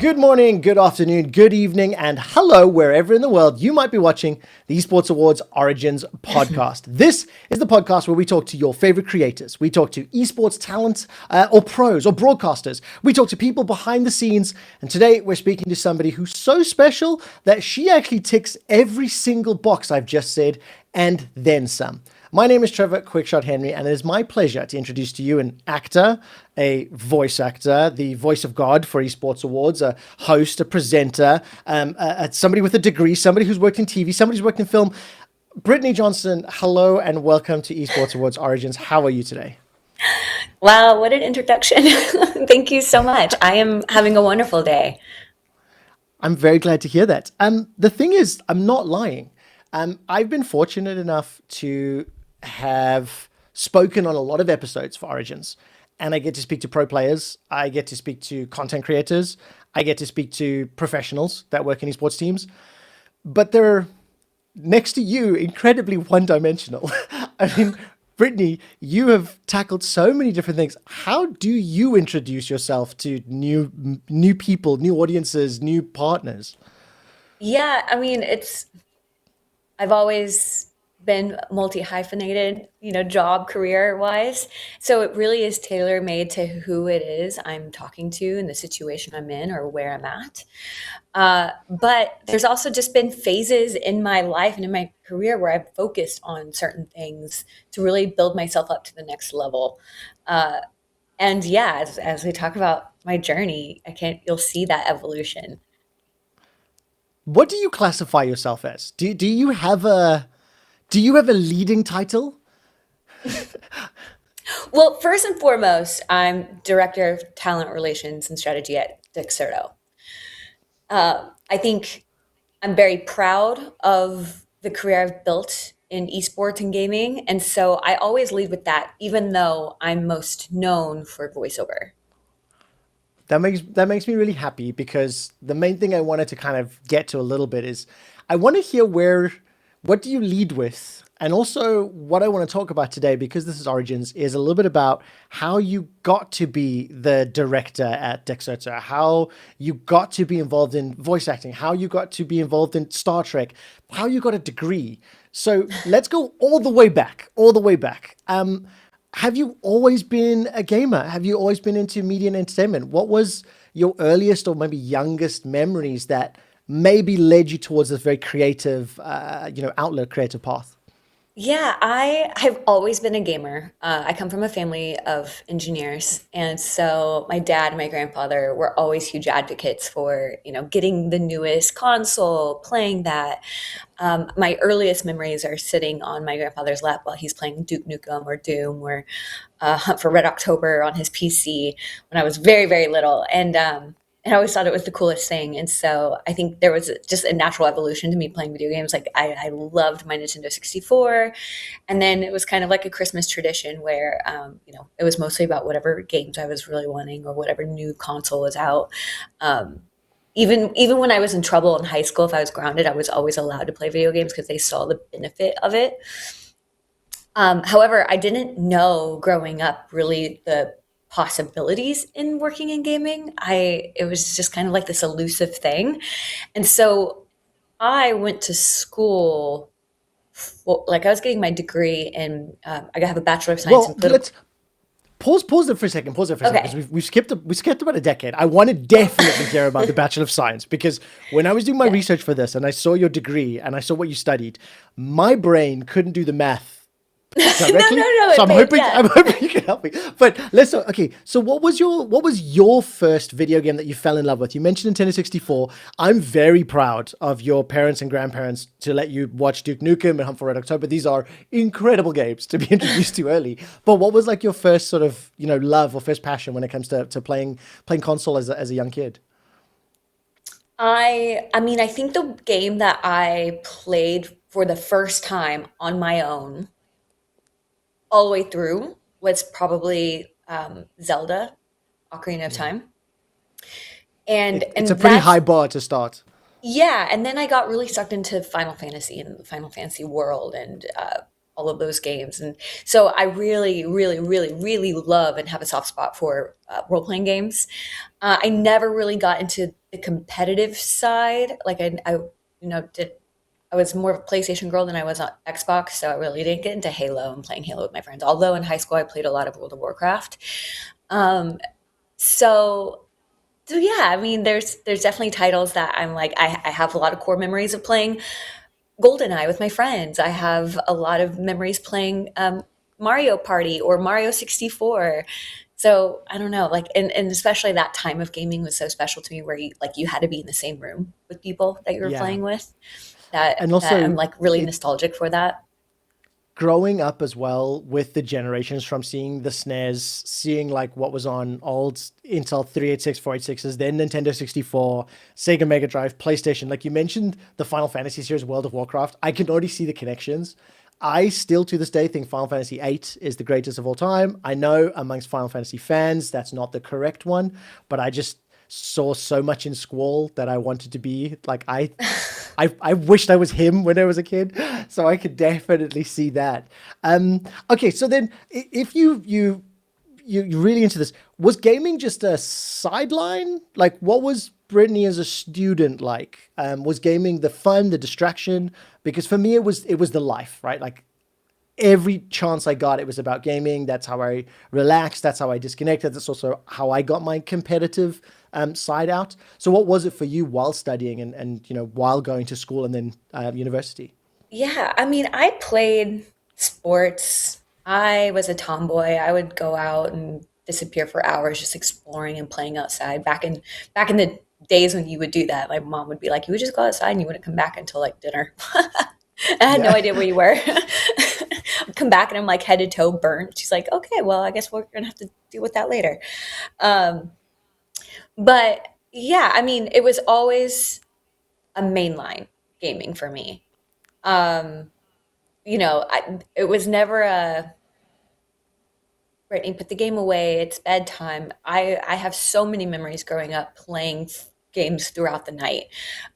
Good morning, good afternoon, good evening, and hello wherever in the world you might be watching the Esports Awards Origins podcast. This is the podcast where we talk to your favorite creators. We talk to esports talent or pros or broadcasters. We talk to people behind the scenes. And today we're speaking to somebody who's so special that she actually ticks every single box I've just said and then some. My name is Trevor Quickshot Henry, and it is my pleasure to introduce to you an actor, a voice actor, the voice of God for Esports Awards, a host, a presenter, somebody with a degree, somebody who's worked in TV, somebody who's worked in film. Britanni Johnson, hello and welcome to Esports Awards Origins. How are you today? Wow, what an introduction. Thank you so much. I am having a wonderful day. I'm very glad to hear that. The thing is, I'm not lying. I've been fortunate enough to have spoken on a lot of episodes for Origins, and I get to speak to pro players. I get to speak to content creators. I get to speak to professionals that work in esports teams. But they're, next to you, incredibly one-dimensional. I mean, Britanni, you have tackled so many different things. How do you introduce yourself to new people, new audiences, new partners? Yeah, I mean, I've always been multi-hyphenated, job career wise. So it really is tailor made to who it is I'm talking to and the situation I'm in or where I'm at. But there's also just been phases in my life and in my career where I've focused on certain things to really build myself up to the next level. Uh, and yeah, as we talk about my journey, you'll see that evolution. What do you classify yourself as? Do you have a leading title? Well, first and foremost, I'm Director of Talent Relations and Strategy at Dexerto. I think I'm very proud of the career I've built in esports and gaming. And so I always lead with that, even though I'm most known for voiceover. That makes me really happy because the main thing I wanted to kind of get to a little bit is I want to hear what do you lead with? And also what I want to talk about today, because this is Origins, is a little bit about how you got to be the director at Dexerto, how you got to be involved in voice acting, how you got to be involved in Star Trek, how you got a degree. So let's go all the way back, all the way back. Have you always been a gamer? Have you always been into media and entertainment? What was your earliest or maybe youngest memories that maybe led you towards this very creative, outlet, creative path? Yeah, I have always been a gamer. I come from a family of engineers, and so my dad and my grandfather were always huge advocates for, getting the newest console, playing that. My earliest memories are sitting on my grandfather's lap while he's playing Duke Nukem or Doom or Hunt for Red October on his PC when I was very, very little. And I always thought it was the coolest thing. And so I think there was just a natural evolution to me playing video games. Like I loved my Nintendo 64. And then it was kind of like a Christmas tradition where, it was mostly about whatever games I was really wanting or whatever new console was out. Um, even when I was in trouble in high school, if I was grounded, I was always allowed to play video games because they saw the benefit of it. However, I didn't know growing up really the possibilities in working in gaming. It was just kind of like this elusive thing. And so I went to school, like I was getting my degree in, I have a Bachelor of Science in Well, political. let's pause there for a second. Pause there for a second because Okay. we skipped about a decade. I want to definitely hear about the Bachelor of Science because when I was doing my Yeah. research for this and I saw your degree and I saw what you studied, my brain couldn't do the math No, no, directly. no, So it I'm made, hoping yeah. I'm hoping you can help me. But let's okay. So what was your first video game that you fell in love with? You mentioned Nintendo 64. I'm very proud of your parents and grandparents to let you watch Duke Nukem and Hunt for Red October. These are incredible games to be introduced to early. But what was like your first sort of love or first passion when it comes to playing console as a young kid? I mean, I think the game that I played for the first time on my own all the way through was probably Zelda Ocarina of Yeah. Time. And It's a and pretty that's high bar to start. yeah, and then I got really sucked into Final Fantasy and the Final Fantasy world and all of those games. And so I really, really, really, really love and have a soft spot for role playing games. I never really got into the competitive side. Like did I was more of a PlayStation girl than I was on Xbox, so I really didn't get into Halo and playing Halo with my friends. Although in high school I played a lot of World of Warcraft. Um, so so yeah, I mean, there's definitely titles that I'm like I have a lot of core memories of playing GoldenEye with my friends. I have a lot of memories playing Mario Party or Mario 64. So I don't know, like, and especially that time of gaming was so special to me, where you had to be in the same room with people that you were Yeah. playing with. And That I'm also like really it nostalgic for that. growing up as well with the generations from seeing the SNES, seeing like what was on old Intel 386, 486s, then Nintendo 64, Sega Mega Drive, PlayStation. Like you mentioned the Final Fantasy series, World of Warcraft. I can already see the connections. I still to this day think Final Fantasy VIII is the greatest of all time. I know amongst Final Fantasy fans that's not the correct one, but I just saw so much in Squall that I wanted to be like I wished I was him when I was a kid, so I could definitely see that. Okay, so then if you're really into this, was gaming just a sideline? Like, what was Brittany as a student like? Was gaming the fun, the distraction? Because for me, it was the life, right? Like every chance I got, it was about gaming. That's how I relaxed. That's how I disconnected. That's also how I got my competitive side out. So, what was it for you while studying and while going to school and then university? Yeah, I mean, I played sports. I was a tomboy. I would go out and disappear for hours just exploring and playing outside. Back in the days when you would do that, my mom would be like, "You would just go outside and you wouldn't come back until like dinner." I had no Yeah, idea where you were. I'd come back and I'm like head to toe burnt. She's like, "Okay, well, I guess we're gonna have to deal with that later." Um, but yeah, I mean, it was always a mainline gaming for me. Um, it was never a Brittany, put the game away. It's bedtime. I have so many memories growing up playing games throughout the night.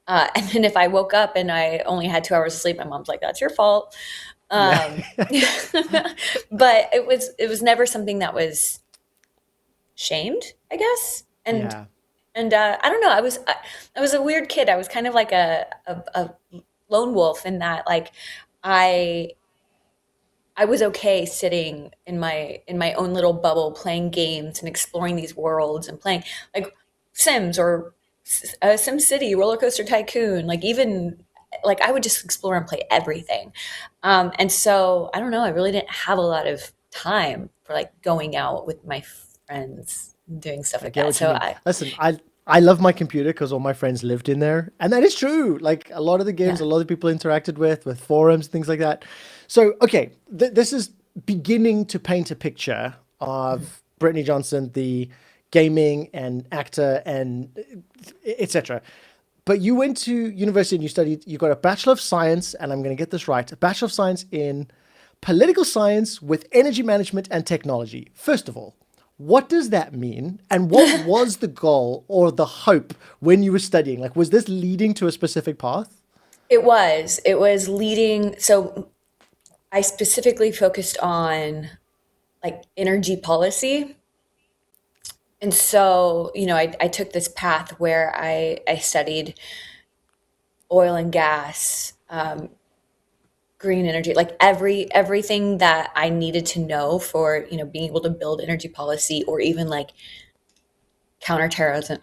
And then if I woke up and I only had 2 hours of sleep, my mom's like, "That's your fault." yeah, Um, but it was never something that was shamed, I guess. yeah. And I don't know. I was a weird kid. I was kind of like a lone wolf in that, like I I was okay sitting in my own little bubble playing games and exploring these worlds and playing like Sims or Sim City, Roller Coaster Tycoon, like even like I would just explore and play everything. And so I don't know, I really didn't have a lot of time for like going out with my friends and doing stuff I like get that. what you So mean. Listen, I love my computer because all my friends lived in there, and that is true. Like a lot of the games, yeah. a lot of people interacted with forums, things like that. So, okay, this is beginning to paint a picture Mhm. of Brittany Johnson, the gaming and actor and etc. But you went to university and you studied. You got a Bachelor of Science, and I'm going to get this right, a Bachelor of Science in political science with energy management and technology. First of all, what does that mean? And what was the goal or the hope when you were studying? Like, was this leading to a specific path? It was leading. So I specifically focused on like energy policy. And so, I took this path where I studied oil and gas, green energy, like everything that I needed to know for, being able to build energy policy or even like counterterrorism,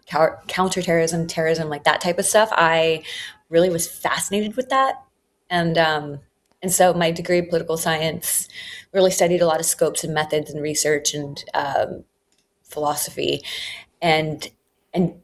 terrorism, like that type of stuff. I really was fascinated with that. And and so my degree in political science really studied a lot of scopes and methods and research and philosophy and and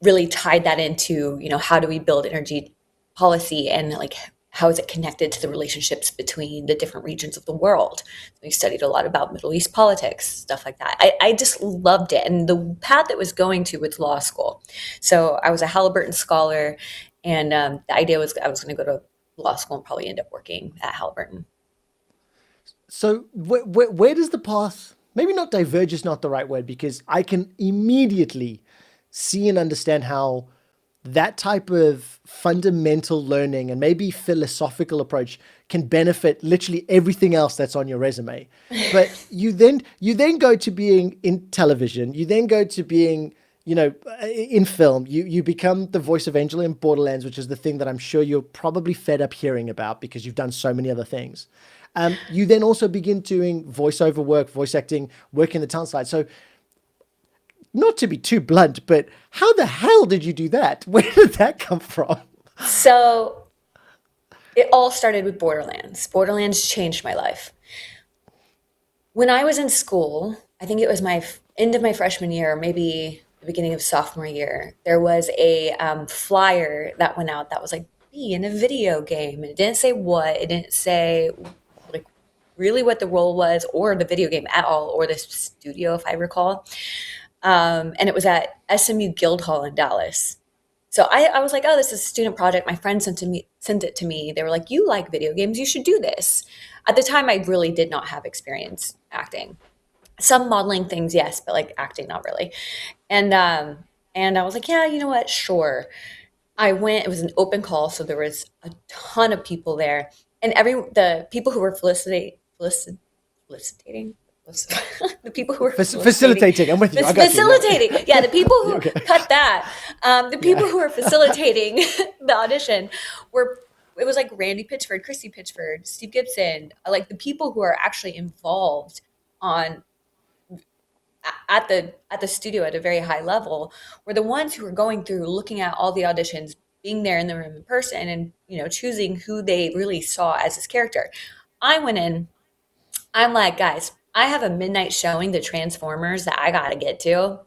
really tied that into how do we build energy policy and like how is it connected to the relationships between the different regions of the world. We studied a lot about Middle East politics, stuff like that. I just loved it, and the path it was going to was law school. So I was a Halliburton scholar, and the idea was I was going to go to law school and probably end up working at Halliburton. So, where does the path, maybe not diverge is not the right word, because I can immediately see and understand how that type of fundamental learning and maybe philosophical approach can benefit literally everything else that's on your resume. But you then go to being in television, you then go to being, in film. You become the voice of Angela in Borderlands, which is the thing that I'm sure you're probably fed up hearing about because you've done so many other things. You then also begin doing voiceover work, voice acting, work in the talent side. So not to be too blunt, but how the hell did you do that? Where did that come from? So it all started with Borderlands. Borderlands changed my life. When I was in school, I think it was my end of my freshman year, or maybe the beginning of sophomore year, there was a flyer that went out that was like, be in a video game. It didn't say what, it didn't say like really what the role was or the video game at all, or the studio, if I recall. And it was at SMU Guildhall in Dallas. So I was like, oh, this is a student project. My friend sent it to me. They were like, you like video games, you should do this. At the time, I really did not have experience acting. Some modeling things, yes, but like acting, not really. And I was like, yeah, you know what? Sure. I went. It was an open call, so there was a ton of people there, and the people who were felicitating, the people who were Facilitating. I'm with you. I got you. facilitating. Yeah, the people who Okay. cut that. The people Yeah. who were facilitating the audition were. It was like Randy Pitchford, Christy Pitchford, Steve Gibson, like the people who are actually involved on at the studio at a very high level were the ones who were going through looking at all the auditions, being there in the room in person, and choosing who they really saw as this character. I went in, I'm like, guys, I have a midnight showing the Transformers that I gotta get to.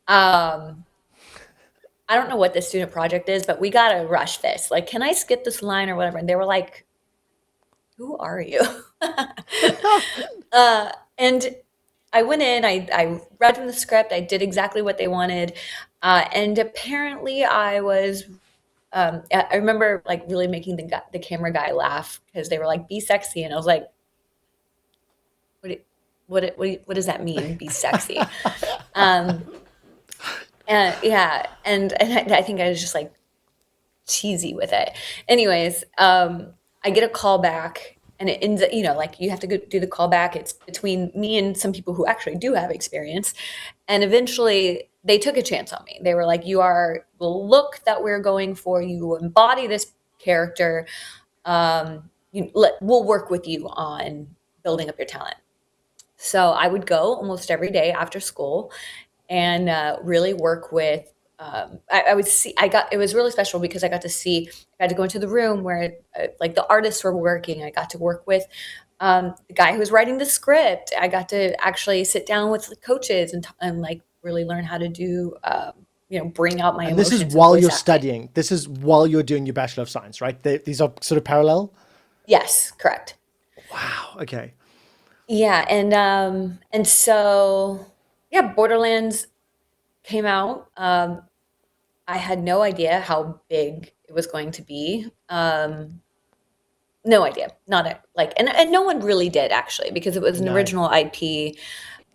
um I don't know what the student project is, but we gotta rush this. Like, can I skip this line or whatever? And they were like, who are you? And I went in, I read from the script, I did exactly what they wanted. And apparently I remember like really making the camera guy laugh because they were like, be sexy. And I was like, what does that mean? Be sexy. Um, and yeah, and I think I was just like cheesy with it. Anyways, I get a call back and it ends up, like you have to go do the call back. It's between me and some people who actually do have experience. And eventually they took a chance on me. They were like, you are the look that we're going for. You embody this character. We'll work with you on building up your talent. So I would go almost every day after school and really work with. I would see. It was really special because I got to see. I got to go into the room where like the artists were working. I got to work with the guy who was writing the script. I got to actually sit down with the coaches and like really learn how to do. Bring out my And this is emotions and while voice you're acting. studying. This is while you're doing your Bachelor of Science, right? These are sort of parallel. Yes, correct. Wow. Okay. Yeah, and so yeah, Borderlands came out. I had no idea how big it was going to be. No idea. Not a, like, and no one really did actually because it was an No. original IP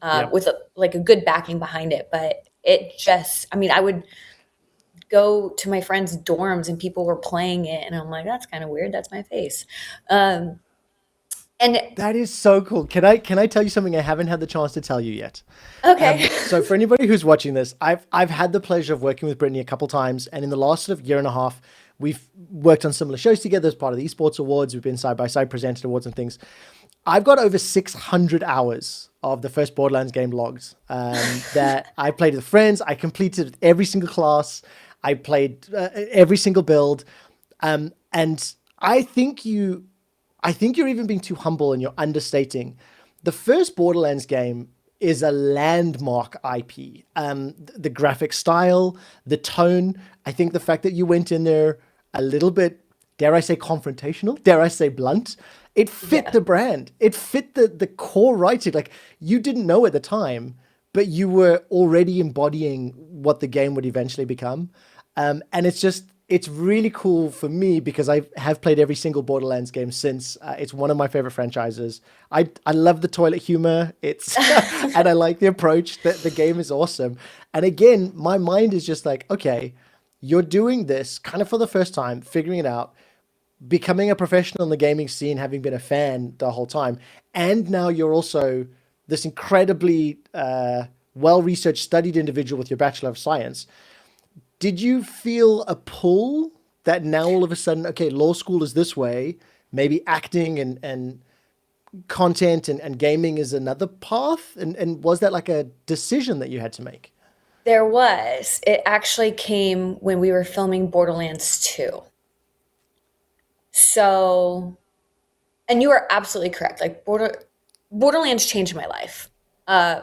Yep. with like a good backing behind it. But it just, I mean, I would go to my friends' dorms and people were playing it, and I'm like, that's kind of weird. That's my face. Um, and That is so cool. Can I tell you something I haven't had the chance to tell you yet? okay, So for anybody who's watching this, I've had the pleasure of working with Brittany a couple times, and in the last sort of year and a half, we've worked on similar shows together as part of the Esports Awards. We've been side by side presented awards and things. I've got over 600 hours of the first Borderlands game logs that I played with friends. I completed every single class. I played every single build, and I think you I think you're even being too humble and you're understating. The first Borderlands game is a landmark IP. The graphic style, the tone. I think the fact that you went in there a little bit, dare I say, confrontational, dare I say, blunt, it fit yeah, the brand. It fit the core writing. Like you didn't know at the time, but you were already embodying what the game would eventually become. And it's really cool for me because I have played every single Borderlands game since. It's one of my favorite franchises. I love the toilet humor. It's and I like the approach. The game is awesome. And again, my mind is just like, okay, you're doing this kind of for the first time, figuring it out, becoming a professional in the gaming scene, having been a fan the whole time, and now you're also this incredibly well researched, studied individual with your Bachelor of Science. Did you feel a pull that now all of a sudden, okay, law school is this way, maybe acting and content and gaming is another path? And was that like a decision that you had to make? There was. It actually came when we were filming Borderlands 2. So, and you are absolutely correct. Like Borderlands changed my life. Uh,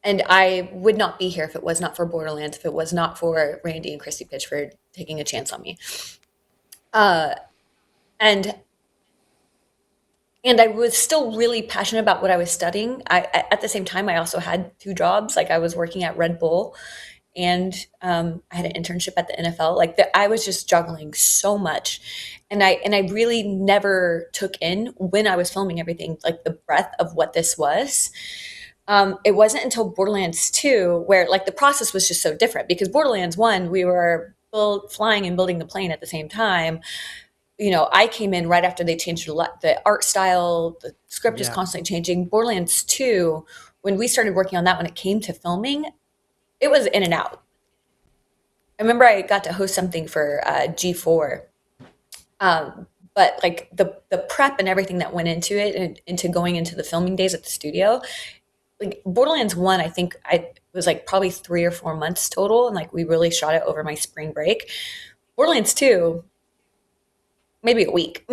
and I would not be here if it was not for Borderlands, if it was not for Randy and Christy Pitchford taking a chance on me. Uh, and and I was still really passionate about what I was studying. At the same time, I also had two jobs. Like I was working at Red Bull, and I had an internship at the NFL. I was just juggling so much, and I really never took in when I was filming everything, like the breadth of what this was. It wasn't until Borderlands 2 where like the process was just so different because Borderlands 1, we were flying and building the plane at the same time. I came in right after they changed the art style. The script is Yeah. constantly changing. Borderlands 2, when we started working on that, when it came to filming, it was in and out. I remember I got to host something for G4, but like the prep and everything that went into it and into going into the filming days at the studio, like Borderlands 1, I think I was like probably 3 or 4 months total, and like we really shot it over my spring break. Borderlands 2, maybe a week.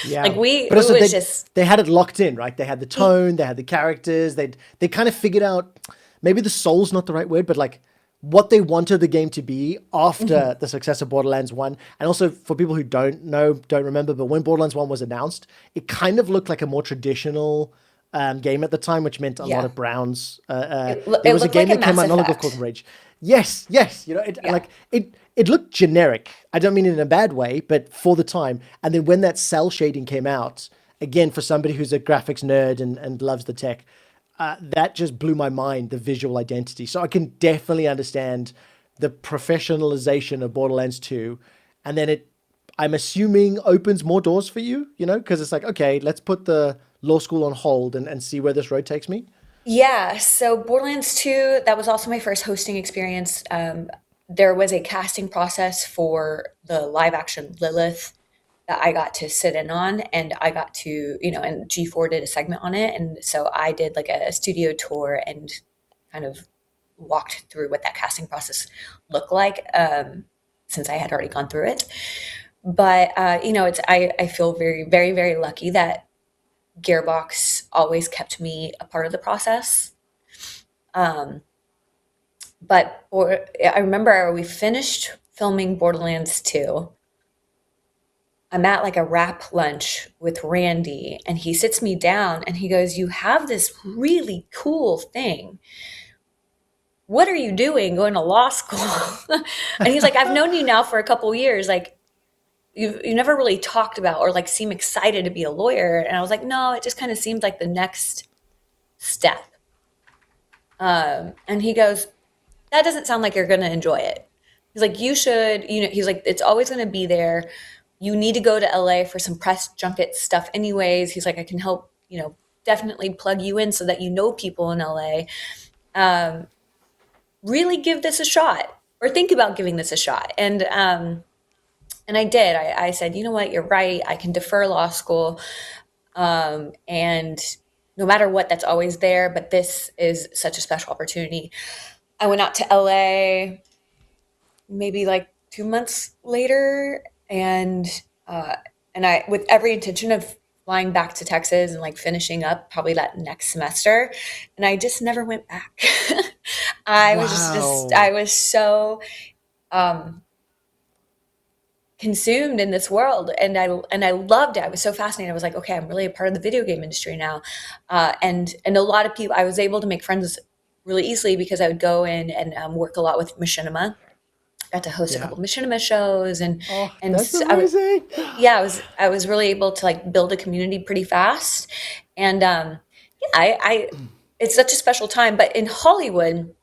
Yeah. Like we, But it also was just they had it locked in, right? They had the tone, they had the characters, they kind of figured out maybe the soul's not the right word, but like what they wanted the game to be mhm. after the success of Borderlands 1. And also for people who don't know, don't remember, but when Borderlands 1 was announced, it kind of looked like a more traditional game at the time, which meant a lot Yeah. of browns. There It was a looked game like a that came Mass out not long ago called Effect. Rage. Yes, yes, Yeah. it looked generic. I don't mean it in a bad way, but for the time. And then when that cell shading came out, again for somebody who's a graphics nerd and loves the tech, that just blew my mind. The visual identity. So I can definitely understand the professionalization of Borderlands 2, and then it. I'm assuming opens more doors for you, because it's like, okay, let's put the law school on hold and see where this road takes me. Yeah. So Borderlands 2, that was also my first hosting experience. There was a casting process for the live action Lilith that I got to sit in on, and I got to, and G4 did a segment on it. And so I did like a studio tour and kind of walked through what that casting process looked like, since I had already gone through it. But I feel very, very, very lucky that Gearbox always kept me a part of the process. Um, I remember we finished filming Borderlands 2. I'm at like a wrap lunch with Randy, and he sits me down and he goes, "You have this really cool thing. What are you doing going to law school?" And he's like, "I've known you now for a couple years. Like, you never really talked about or like seem excited to be a lawyer." And I was like, "No, it just kind of seemed like the next step." And he goes, "That doesn't sound like you're going to enjoy it." He's like, "You should, he's like, it's always going to be there. You need to go to LA for some press junket stuff anyways." He's like, "I can help, definitely plug you in so that you know people in LA. Um, really give this a shot or think about giving this a shot." And I did. I said, "You know what? You're right. I can defer law school. And no matter what, that's always there. But this is such a special opportunity." I went out to LA maybe like 2 months later, and uh, I, with every intention of flying back to Texas and like finishing up probably that next semester, and I just never went back. I Wow. was so um, consumed in this world, and I loved it. I was so fascinated. I was like, okay, I'm really a part of the video game industry now, and a lot of people. I was able to make friends really easily because I would go in and work a lot with machinima. Got to host a Yeah. couple of machinima shows, Oh, and that's so amazing. yeah, I was really able to like build a community pretty fast, and yeah, I it's such a special time. But in Hollywood,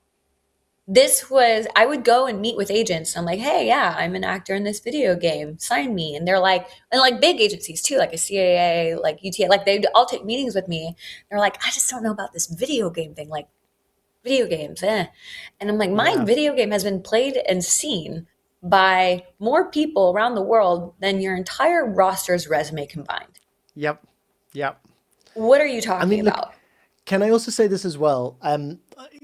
this was, I would go and meet with agents. I'm like, hey, yeah, I'm an actor in this video game. Sign me. And they're like, and like big agencies too, like a CAA, like UTA, like they'd all take meetings with me. They're like, I just don't know about this video game thing. Like video games, eh. And I'm like, my Yeah. video game has been played and seen by more people around the world than your entire roster's resume combined. Yep. Yep. What are you I talking mean, look, about? can I also say this as well?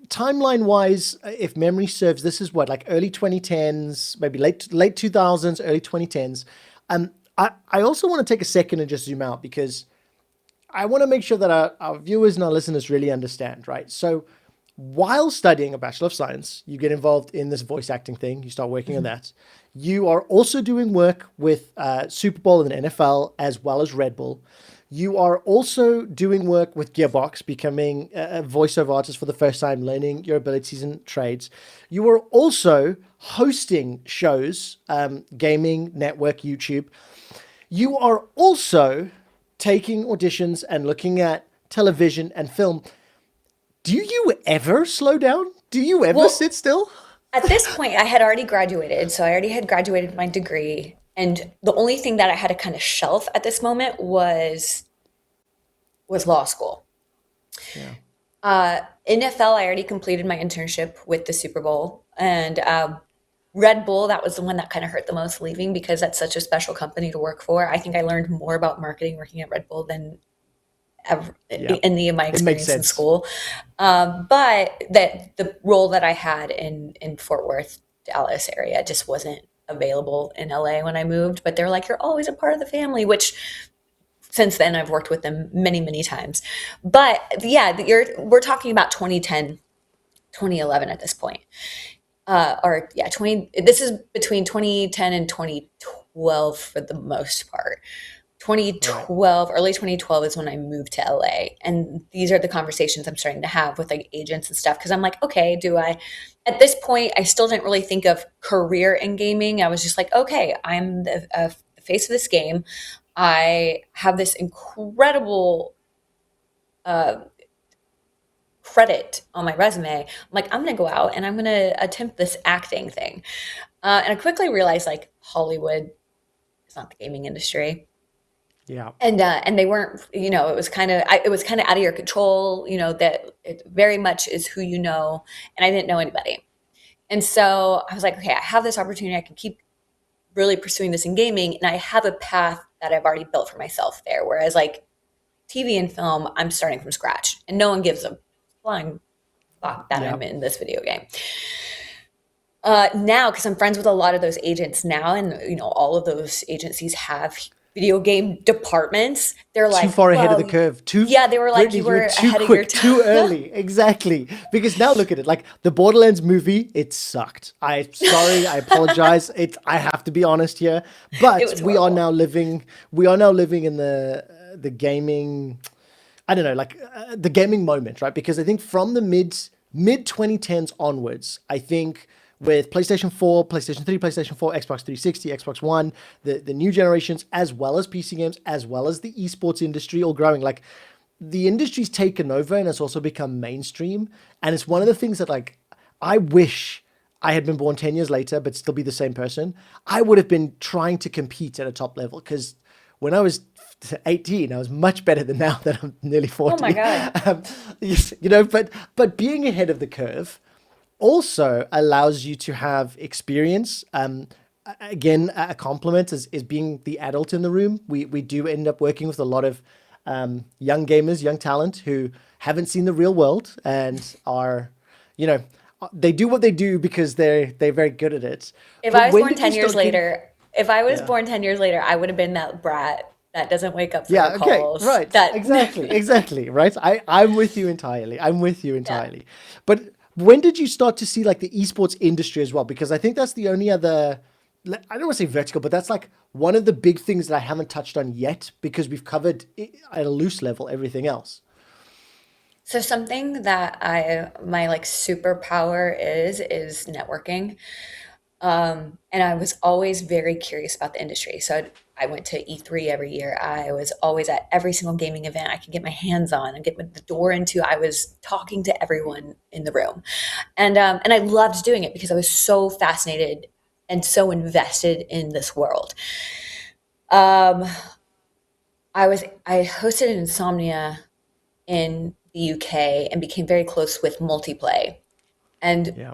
Timeline wise, if memory serves, this is what, like early 2010s, maybe late 2000s, early 2010s. I also want to take a second and just zoom out because I want to make sure that our viewers and our listeners really understand, right? So while studying a Bachelor of Science, you get involved in this voice acting thing. You start working on Mhm. that. You are also doing work with Super Bowl and the NFL as well as Red Bull. You are also doing work with Gearbox, becoming a voiceover artist for the first time, learning your abilities and trades. You are also hosting shows, gaming, network, YouTube. You are also taking auditions and looking at television and film. Do you ever slow down? Do you ever Well, sit still? at this point, I had already graduated. So I already had graduated my degree. And the only thing that I had to kind of shelf at this moment was law school. Yeah. NFL, I already completed my internship with the Super Bowl. And Red Bull, that was the one that kind of hurt the most leaving because that's such a special company to work for. I think I learned more about marketing working at Red Bull than ever Yeah. in my It makes experience in sense. school. But that the role that I had in Fort Worth, Dallas area just wasn't available in LA when I moved. But they're like, you're always a part of the family, which since then I've worked with them many, many times. But yeah, we're talking about 2010, 2011 at this point. Or yeah, 20, this is between 2010 and 2012 for the most part. Right. 2012, early 2012 is when I moved to LA. And these are the conversations I'm starting to have with like agents and stuff. Cause I'm like, okay, at this point, I still didn't really think of career in gaming. I was just like, okay, I'm the face of this game. I have this incredible uh, credit on my resume. I'm like, I'm going to go out and I'm going to attempt this acting thing. And I quickly realized like Hollywood is not the gaming industry. Yeah. And they weren't, it was kind of out of your control, that it very much is who you know. And I didn't know anybody. And so I was like, okay, I have this opportunity. I can keep really pursuing this in gaming. And I have a path that I've already built for myself there. Whereas like TV and film, I'm starting from scratch and no one gives a flying fuck that Yeah. I'm in this video game. Now, because I'm friends with a lot of those agents now, and all of those agencies have video game departments. They're Too like, far ahead of the well, curve. yeah, they were like, Brittany, you you were were too ahead of your quick, too time. early. Exactly. Because now look at it. Like the Borderlands movie, it sucked. I'm sorry. I apologize. I have to be honest here. It But was horrible. we are now living in the gaming, I don't know, like the gaming moment, right? Because I think from the mid 2010s onwards, I think with PlayStation 4, PlayStation 3, PlayStation 4, Xbox 360, Xbox One, the new generations, as well as PC games, as well as the esports industry all growing, like the industry's taken over and it's also become mainstream. And it's one of the things that like I wish I had been born 10 years later, but still be the same person. I would have been trying to compete at a top level because when I was 18, I was much better than now that I'm nearly Oh my 40. God. Um, but being ahead of the curve also allows you to have experience. Again, a compliment is being the adult in the room. We do end up working with a lot of young gamers, young talent who haven't seen the real world and are, you know, they do what they do because they're very good at it. If But I was when born did you 10 years start getting? later, if I was Yeah. born 10 years later, I would have been that brat that doesn't wake up for her Yeah, okay, calls. right. That, Exactly, right? I'm with you entirely. I'm with you yeah. entirely. But when did you start to see like the esports industry as well? Because I think that's the only other, I don't want to say vertical, but that's like one of the big things that I haven't touched on yet because we've covered at a loose level everything else. So something that my like superpower is networking. And I was always very curious about the industry. So I went to E3 every year. I was always at every single gaming event I could get my hands on and get the door into. I was talking to everyone in the room, and I loved doing it because I was so fascinated and so invested in this world. Um, I hosted an Insomnia in the UK and became very close with Multiplay. And Yeah.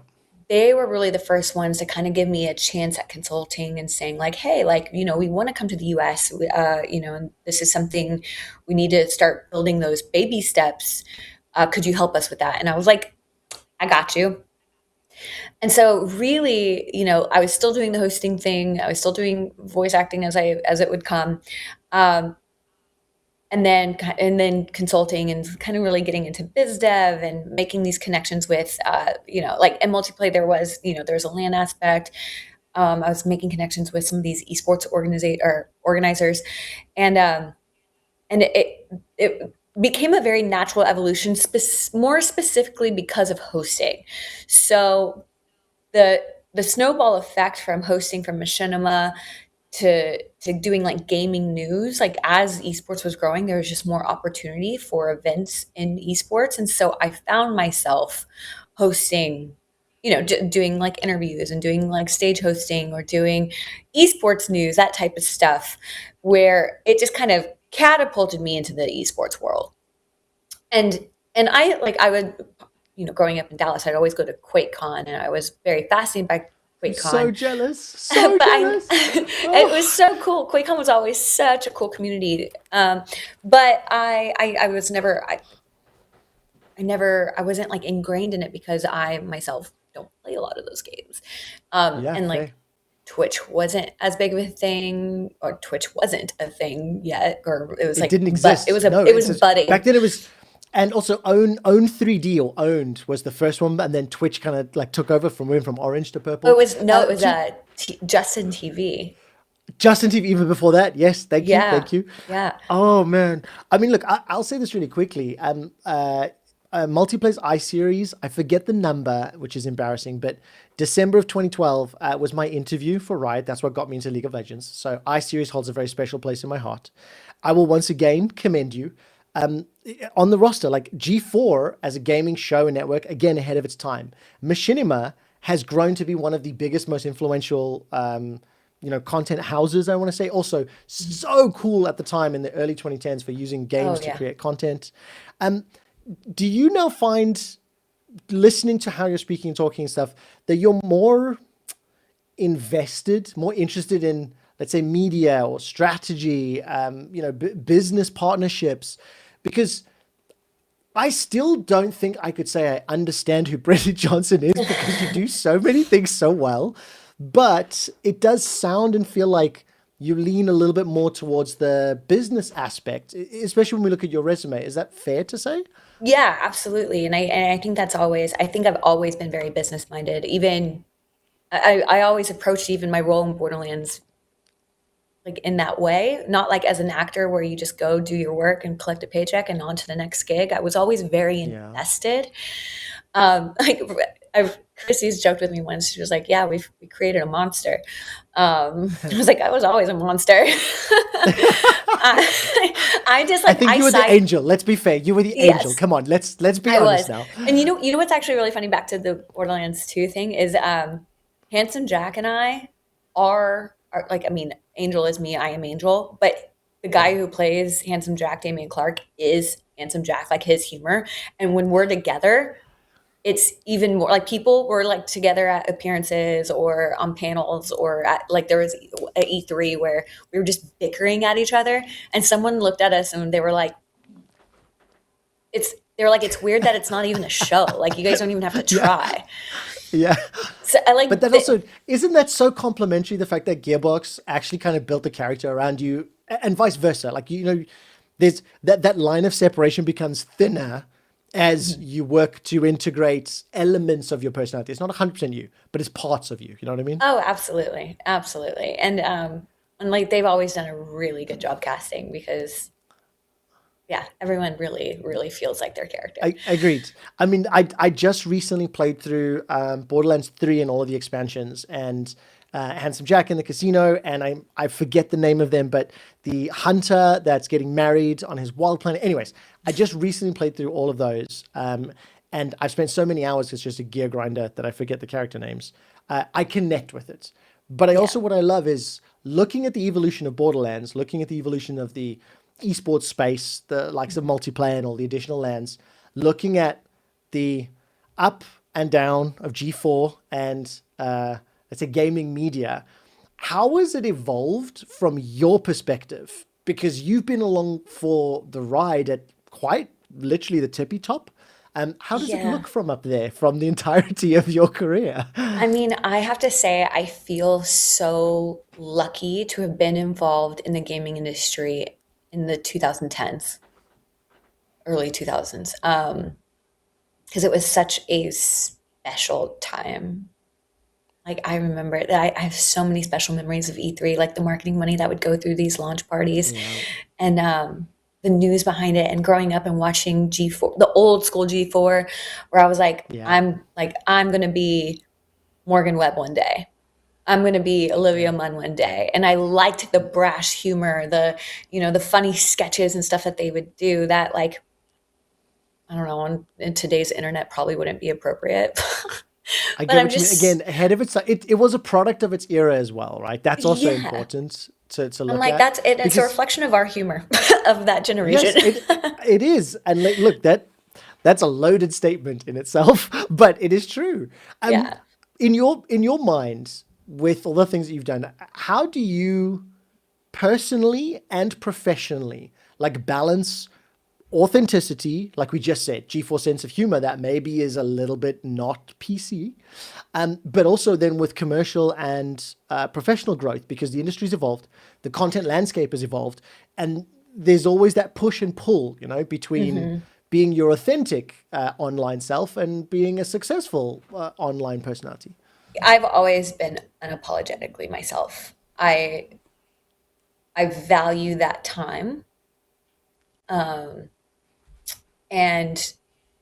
they were really the first ones to kind of give me a chance at consulting and saying like, hey, like, we want to come to the US, and this is something we need to start building those baby steps. Could you help us with that? And I was like, I got you. And so really, I was still doing the hosting thing. I was still doing voice acting as it would come. Um, and then consulting and kind of really getting into biz dev and making these connections with like in Multiplay there's a LAN aspect. I was making connections with some of these esports organizers, and it became a very natural evolution, more specifically because of hosting. So the the snowball effect from hosting from machinima to doing like gaming news, like as esports was growing, there was just more opportunity for events in esports, and so I found myself hosting, doing like interviews and doing like stage hosting or doing esports news, that type of stuff, where it just kind of catapulted me into the esports world. And I would, growing up in Dallas, I'd always go to QuakeCon, and I was very fascinated by I'm so QuakeCon. jealous. So But jealous. it was Oh, so cool. QuakeCon was always such a cool community. But I was never, I wasn't like ingrained in it because I myself don't play a lot of those games. yeah, And fair. like Twitch wasn't as big of a thing, or Twitch wasn't a thing yet, or it was It like, didn't but exist. No, it was it's just back budding. then it was, and also own 3D or owned was the first one, and then Twitch kind of like took over from went from orange to Oh, purple. it was To Justin TV. Justin TV even before that. Yes, thank you, Yeah. thank you. Yeah. Oh man, I mean, look, I'll say this really quickly. Multiplay's iSeries, I forget the number, which is embarrassing, but December of 2012 was my interview for Riot. That's what got me into League of Legends. So iSeries holds a very special place in my heart. I will once again commend you. On the roster, like G4 as a gaming show and network, again ahead of its time. Machinima has grown to be one of the biggest, most influential, content houses. I want to say also so cool at the time in the early 2010s for using Oh games to yeah. create content. Do you now find listening to how you're speaking and talking and stuff that you're more invested, more interested in, let's say, media or strategy, business partnerships? Because I still don't think I could say I understand who Britanni Johnson is because you do so many things so well. But it does sound and feel like you lean a little bit more towards the business aspect, especially when we look at your resume. Is that fair to say? Yeah, absolutely. And I think I think I've always been very business minded. Even I always approached even my role in Borderlands like in that way, not like as an actor where you just go do your work and collect a paycheck and on to the next gig. I was always very Yeah. invested. Like Chrissy's joked with me once. She was like, "Yeah, we created a monster." I was like, "I was always a monster." I just I like think I you were the side. angel. Let's be fair. You were the angel. Yes, Come on, let's be I honest was. now. And what's actually really funny, back to the Borderlands 2 thing, is Handsome Jack and I are like, I mean, Angel is me, I am Angel, but the Yeah. guy who plays Handsome Jack, Damian Clark, is Handsome Jack, like his humor. And when we're together, it's even more like people were like together at appearances or on panels, or at, like there was at E3 where we were just bickering at each other, and someone looked at us and they were like, it's weird that it's not even a show. Like you guys don't even have to Yeah. try. Yeah. So I But like that also isn't that so complimentary the fact that Gearbox actually kind of built the character around you and vice versa. Like there's that line of separation becomes thinner as Mhm. you work to integrate elements of your personality. It's not 100% you, but it's parts of you. You know what I mean? Oh, absolutely, absolutely, and like they've always done a really good job casting because yeah, everyone really, really feels like their character. I agreed. I mean, I just recently played through Borderlands 3 and all of the expansions, and Handsome Jack in the casino, and I forget the name of them, but the hunter that's getting married on his wild planet. Anyways, I just recently played through all of those, and I've spent so many hours. It's just a gear grinder that I forget the character names. I connect with it, but I Yeah. also what I love is looking at the evolution of Borderlands, looking at the evolution of the esports space, the likes of multiplayer and all the additional lands, looking at the up and down of G4 and let's say gaming media. How has it evolved from your perspective? Because you've been along for the ride at quite literally the tippy top. How does it Yeah. look from up there, from the entirety of your career? I mean, I have to say, I feel so lucky to have been involved in the gaming industry in the 2010s, early 2000s, because it was such a special time. Like, I remember that I have so many special memories of E3, like the marketing money that would go through these launch parties Yeah, and the news behind it, and growing up and watching G4, the old school G4, where I was yeah, like, I'm going to be Morgan Webb one day. I'm going to be Olivia yeah. Munn one day. And I liked the brash humor, the funny sketches and stuff that they would do that, like, I don't know, in today's internet probably wouldn't be appropriate. I But get I'm what you mean. just, Again, ahead of its it was a product of its era as well, right? That's also yeah. important to I'm look like, at that's it. It's a because reflection of our humor of that generation. yes, it is. And look, that's a loaded statement in itself, but it is true. Um, Yeah. in your mind, with all the things that you've done, how do you personally and professionally like balance authenticity, like we just said, G4 sense of humor that maybe is a little bit not PC, but also then with commercial and professional growth because the industry's evolved, the content landscape has evolved, and there's always that push and pull, between Hmm. being your authentic online self and being a successful online personality. I've always been unapologetically myself. I value that time, um, and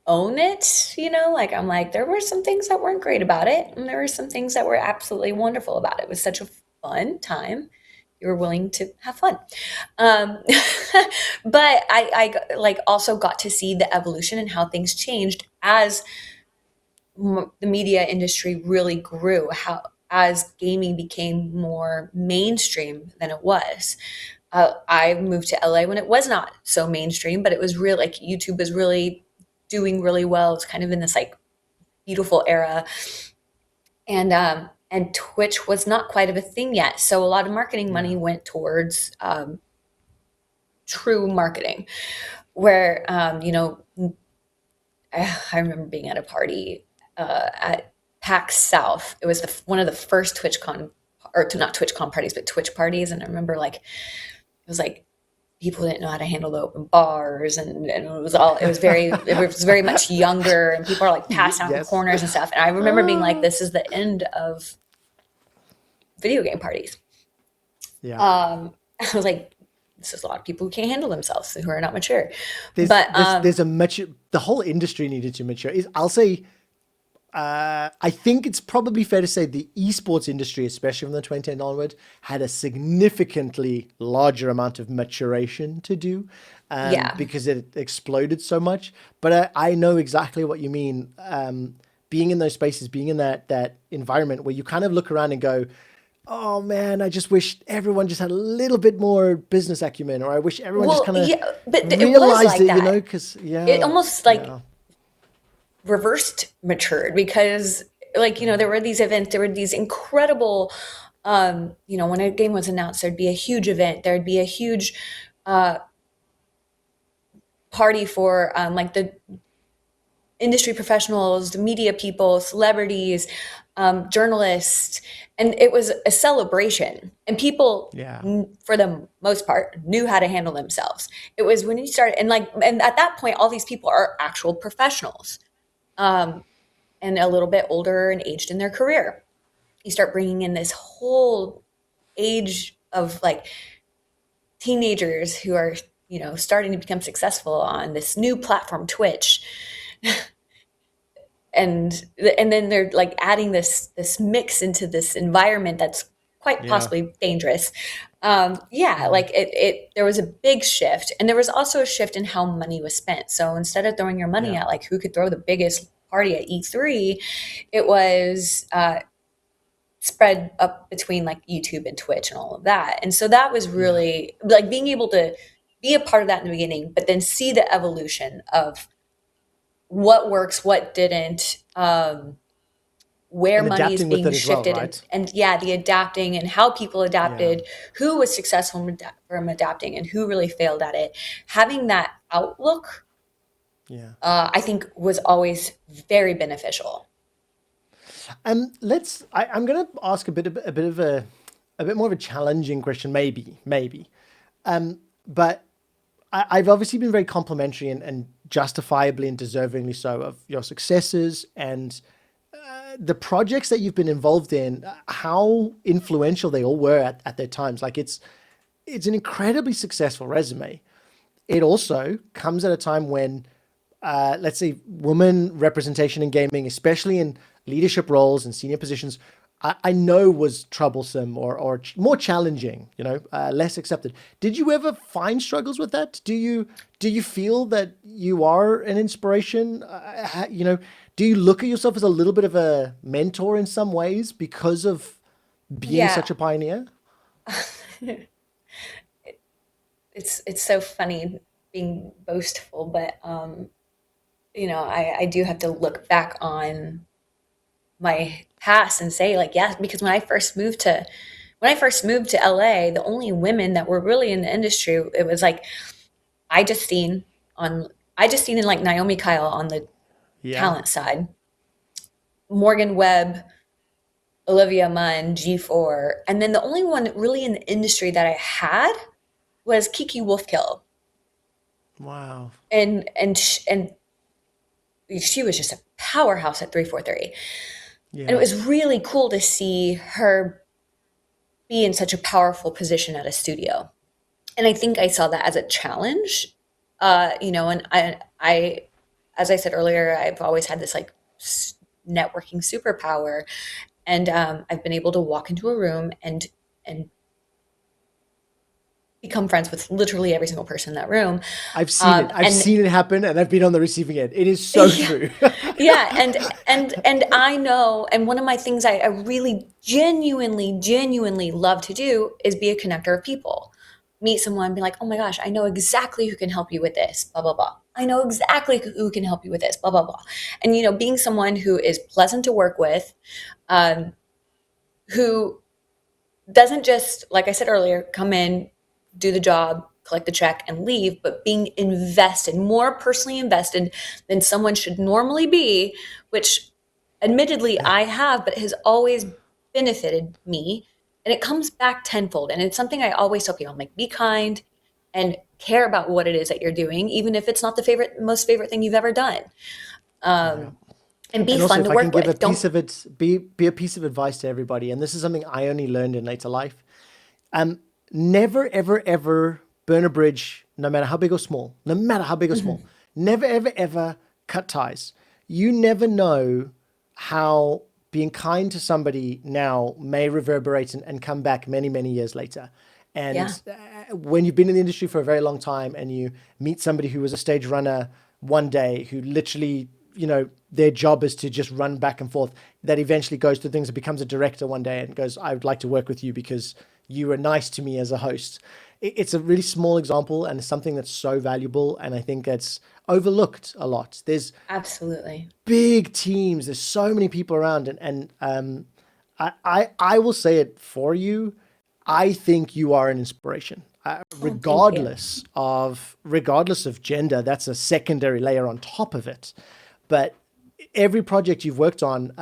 own it, like I'm like, there were some things that weren't great about it, and there were some things that were absolutely wonderful about it. It was such a fun time. You were willing to have fun. Um, but like also got to see the evolution and how things changed as the media industry really grew, how as gaming became more mainstream than it was. I moved to LA when it was not so mainstream, but it was real. Like YouTube was really doing really well. It's kind of in this like beautiful era, and Twitch was not quite of a thing yet. So a lot of marketing money Yeah. went towards true marketing, where I remember being at a party at PAX South. It was one of the first TwitchCon, or to not TwitchCon parties, but Twitch parties. And I remember like it was like people didn't know how to handle the open bars, and it was very much younger, and people are like passing out in Yes. corners and stuff. And I remember being like, Ah. this is the end of video game parties. Yeah. I was like, this is a lot of people who can't handle themselves, who are not mature. There's But there's there's a much the whole industry needed to mature. I'll say I think it's probably fair to say the esports industry, especially from the 2010 onward, had a significantly larger amount of maturation to do yeah. because it exploded so much. But I know exactly what you mean. Being in those spaces, being in that environment where you kind of look around and go, "Oh man, I just wish everyone just had a little bit more business acumen," or "I wish everyone just Well, kind of yeah, but it was realized like it," that. because It yeah, almost like yeah, reversed matured because, like, yeah, there were these events, there were these incredible, when a game was announced, there'd be a huge event, there'd be a huge uh, party for like the industry professionals, the media people, celebrities, journalists, and it was a celebration. And people, yeah, for the most part, knew how to handle themselves. It was when you started, and at that point, all these people are actual professionals, um, and a little bit older and aged in their career. You start bringing in this whole age of like teenagers who are starting to become successful on this new platform, Twitch, and and then they're like adding this mix into this environment that's quite Yeah. possibly dangerous. Yeah, Yeah. like it there was a big shift, and there was also a shift in how money was spent. So instead of throwing your money Yeah. at like who could throw the biggest party at E3, it was spread up between like YouTube and Twitch and all of that. And so that was Yeah. really like being able to be a part of that in the beginning, but then see the evolution of what works, what didn't, where And money is adapting with being it as well, shifted, right? and yeah, the adapting and how people Yeah. adapted, who was successful from adapting and who really failed at it. Having that outlook, Yeah. I think was always very beneficial. I'm going to ask a bit more of a challenging question, maybe. But I've obviously been very complimentary and justifiably and deservingly so of your successes and the projects that you've been involved in, how influential they all were at their times. Like it's an incredibly successful resume. It also comes at a time when, let's say, women representation in gaming, especially in leadership roles and senior positions, I know was troublesome or more challenging, less accepted. Did you ever find struggles with that? Do you feel that you are an inspiration? Do you look at yourself as a little bit of a mentor in some ways because of being Yeah, such a pioneer? it's so funny being boastful, but I do have to look back on my past and say like, yeah, because when I first moved to LA, the only women that were really in the industry, it was like I just seen on I just seen in like Naomi Kyle on the Yeah. talent side, Morgan Webb, Olivia Munn, G4, and then the only one really in the industry that I had was Kiki Wolfkill, Wow. and she was just a powerhouse at 343. And it Yeah. was really cool to see her be in such a powerful position at a studio. And I think I saw that as a challenge. And as I said earlier, I've always had this like networking superpower, and I've been able to walk into a room and become friends with literally every single person in that room. I've seen it. I've And seen it happen and I've been on the receiving end. It is so yeah, true. yeah, and I know, and one of my things I really genuinely love to do is be a connector of people. Meet someone, be like, oh my gosh, I know exactly who can help you with this, blah blah blah. I know exactly who can help you with this, blah blah blah. And being someone who is pleasant to work with, um, who doesn't just, like I said earlier, come in, do the job, collect the check, and leave, but being invested, more personally invested than someone should normally be, which admittedly I have, but has always benefited me. And it comes back tenfold. And it's something I always tell people, I'm like, be kind and care about what it is that you're doing, even if it's not the most favorite thing you've ever done. Yeah. Um, and be And also, fun if to I can work give a with. piece Don't, of it, be a piece of advice to everybody, and this is something I only learned in later life. Um, Never, ever, ever burn a bridge, no matter how big or small. No matter how big or small. Mhm. Never, ever, ever cut ties. You never know how being kind to somebody now may reverberate and come back many, many years later. Yeah. And when you've been in the industry for a very long time and you meet somebody who was a stage runner one day who literally, their job is to just run back and forth, that eventually goes to things and becomes a director one day and goes, I would like to work with you because you were nice to me as a host. It's a really small example and it's something that's so valuable. And I think that's overlooked a lot. There's Absolutely. big teams. There's so many people around, and I will say it for you. I think you are an inspiration, Oh, thank you. regardless of gender. That's a secondary layer on top of it. But every project you've worked on,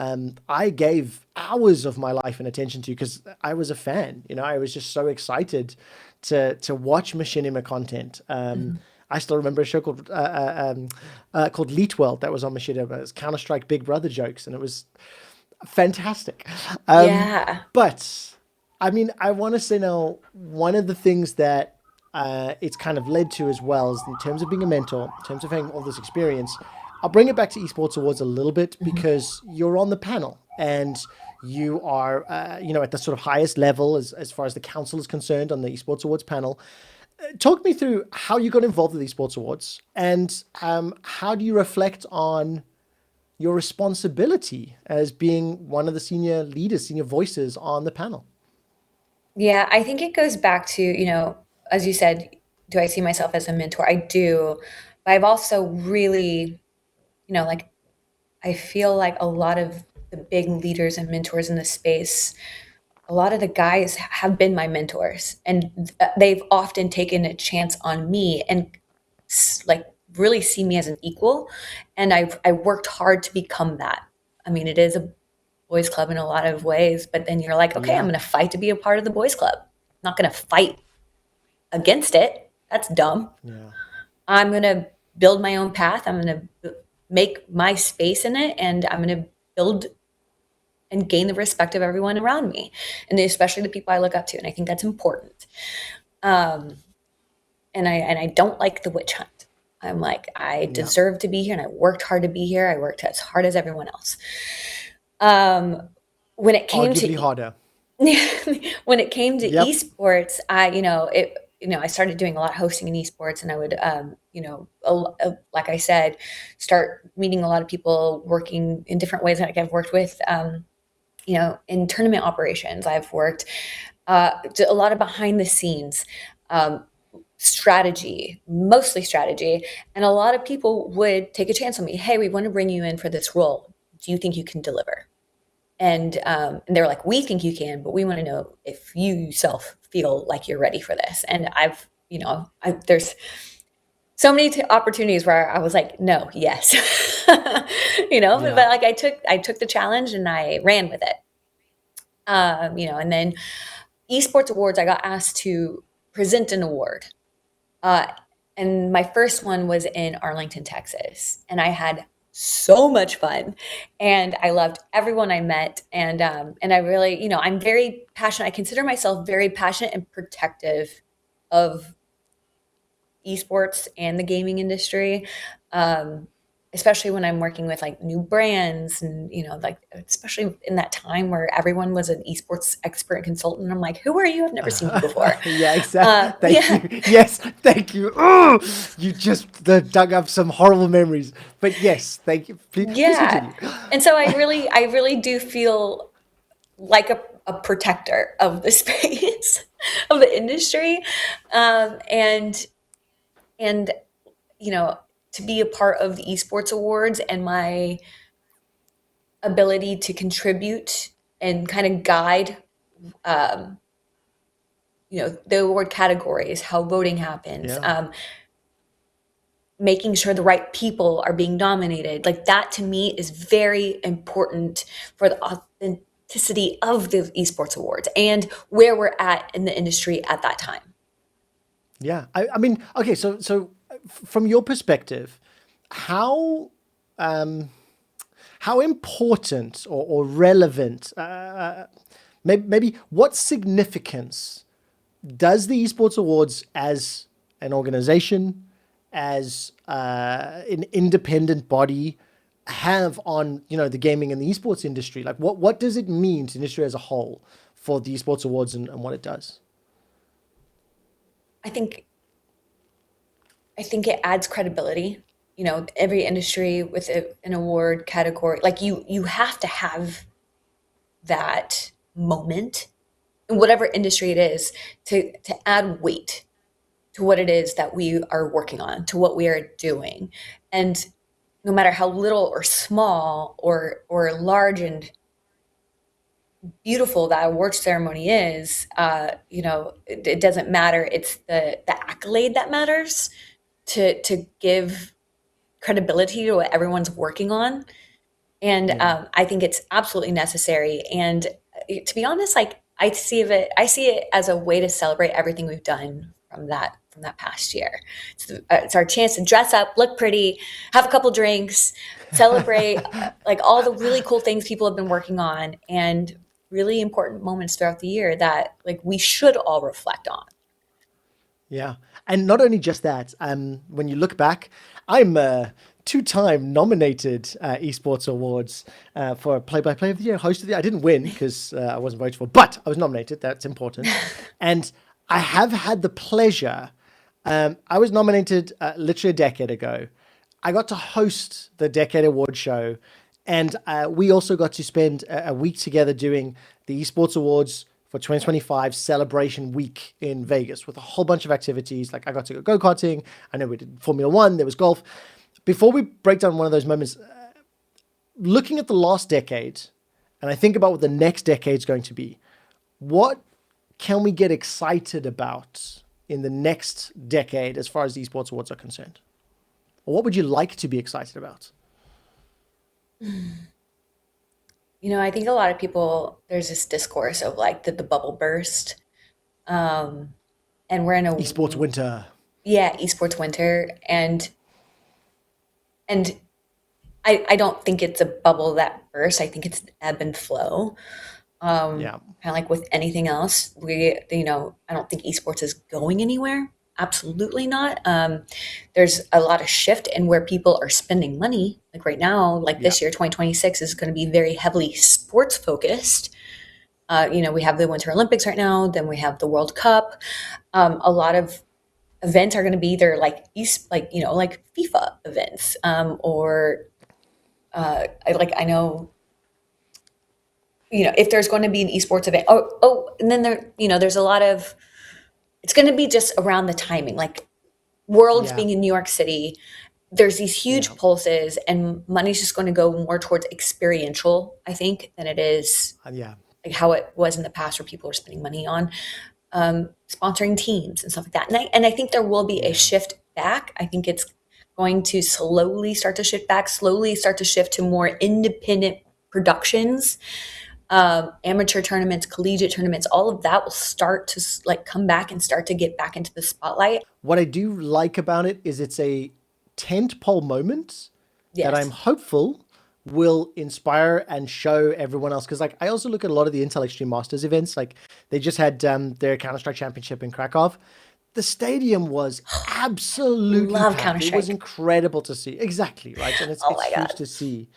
I gave hours of my life and attention to because I was a fan. I was just so excited to watch machinima content. Mhm. I still remember a show called Leet World that was on Machinima. It was Counter Strike Big Brother jokes, and it was fantastic. Um, Yeah. but I mean, I want to say now one of the things that it's kind of led to as well, is in terms of being a mentor, in terms of having all this experience. I'll bring it back to Esports Awards a little bit Mhm. because you're on the panel and you are, at the sort of highest level as far as the council is concerned on the Esports Awards panel. Talk me through how you got involved with Esports Awards and how do you reflect on your responsibility as being one of the senior leaders, senior voices on the panel? Yeah, I think it goes back to, as you said, do I see myself as a mentor? I do. But I've also really, like, I feel like a lot of the big leaders and mentors in the space, a lot of the guys have been my mentors, and they've often taken a chance on me and like really see me as an equal. And I worked hard to become that. I mean, it is a boys club in a lot of ways, but then you're like, okay, I'm Yeah, going to fight to be a part of the boys club. I'm not going to fight against it. That's dumb. yeah, I'm going to build my own path. I'm going to make my space in it, and I'm going to build and gain the respect of everyone around me, and especially the people I look up to. And I think that's important. Um, and I don't like the witch hunt. I'm like, I yeah. deserve to be here, and I worked hard to be here. I worked as hard as everyone else. Um, when it came to Arguably harder. when it came to Yep. esports, I started doing a lot of hosting in esports, and I would, like I said, start meeting a lot of people working in different ways. Like I've worked with, in tournament operations. I've worked a lot of behind the scenes um, strategy, mostly strategy, and a lot of people would take a chance on me. Hey, we want to bring you in for this role. Do you think you can deliver? And they were like, we think you can, but we want to know if you yourself feel like you're ready for this. And there's so many opportunities where I was like, no, yes, but Yeah. like I took the challenge and I ran with it. And then Esports Awards, I got asked to present an award. Uh, and my first one was in Arlington, Texas. And I had so much fun. And I loved everyone I met. And I really, I'm very passionate. I consider myself very passionate and protective of esports and the gaming industry. Um, Especially when I'm working with like new brands and, like, especially in that time where everyone was an esports expert and consultant. I'm like, who are you? I've never seen you before. Yeah, exactly. Thank Yeah, you. Yes, thank you. Oh, you just dug up some horrible memories. But yes, thank you. Please yeah. continue. And so I really do feel like a protector of the space of the industry. And you know, to be a part of the Esports Awards and my ability to contribute and kind of guide, um, the award categories, how voting happens, Yeah. making sure the right people are being nominated. Like that to me is very important for the authenticity of the Esports Awards and where we're at in the industry at that time. Yeah. I mean, okay, from your perspective, how um how important or relevant maybe what significance does the Esports Awards as an organization, as an independent body, have on the gaming and the esports industry? Like, what does it mean to the industry as a whole for the Esports Awards and what it does? I think I think it adds credibility. Every industry with an award category, like you have to have that moment in whatever industry it is to add weight to what it is that we are working on, to what we are doing. And no matter how little or small or large and beautiful that award ceremony is, it doesn't matter. It's the accolade that matters to give credibility to what everyone's working on. And Yeah. I think it's absolutely necessary. And to be honest, like I see it as a way to celebrate everything we've done from that past year. It's our chance to dress up, look pretty, have a couple drinks, celebrate like all the really cool things people have been working on, and really important moments throughout the year that like we should all reflect on. Yeah. And not only just that, when you look back, I'm a two-time nominated Esports Awards for Play-by-Play of the Year, Host of the Year. I didn't win because I wasn't voted for, but I was nominated. That's important. And I have had the pleasure. I was nominated literally a decade ago. I got to host the Decade Award show, and we also got to spend a week together doing the Esports Awards for 2025 celebration week in Vegas with a whole bunch of activities. Like I got to go go-karting. I know we did Formula One, there was golf. Before we break down one of those moments, looking at the last decade, and I think about what the next decade is going to be, what can we get excited about in the next decade as far as the Esports Awards are concerned? Or what would you like to be excited about? I think a lot of people, there's this discourse of like, did the bubble burst? Um, and we're in a, Esports winter. yeah, esports winter. And I don't think it's a bubble that burst. I think it's ebb and flow. Yeah. Kind of like with anything else, I don't think esports is going anywhere. Absolutely not. There's a lot of shift in where people are spending money. Like right now, like Yeah. this year, 2026 is going to be very heavily sports focused. We have the Winter Olympics right now, then we have the World Cup. A lot of events are going to be either like FIFA events, or I know, if there's going to be an esports event. And then there's a lot of, it's going to be just around the timing, like Worlds Yeah. being in New York City. There's these huge Yeah. pulses, and money's just going to go more towards experiential, I think, than it is Yeah. like how it was in the past, where people are spending money on sponsoring teams and stuff like that. And I think there will be a Yeah. shift back. I think it's going to slowly start to shift back, slowly start to shift to more independent productions, amateur tournaments, collegiate tournaments. All of that will start to like come back and start to get back into the spotlight. What I do like about it is it's a tentpole moment that I'm Yes. hopeful will inspire and show everyone else. Because like I also look at a lot of the Intel Extreme Masters events. Like they just had their Counter Strike Championship in Krakow. The stadium was absolutely Love packed. Counter It was Strike. incredible to see. Exactly right, and Oh it's my huge God. to see.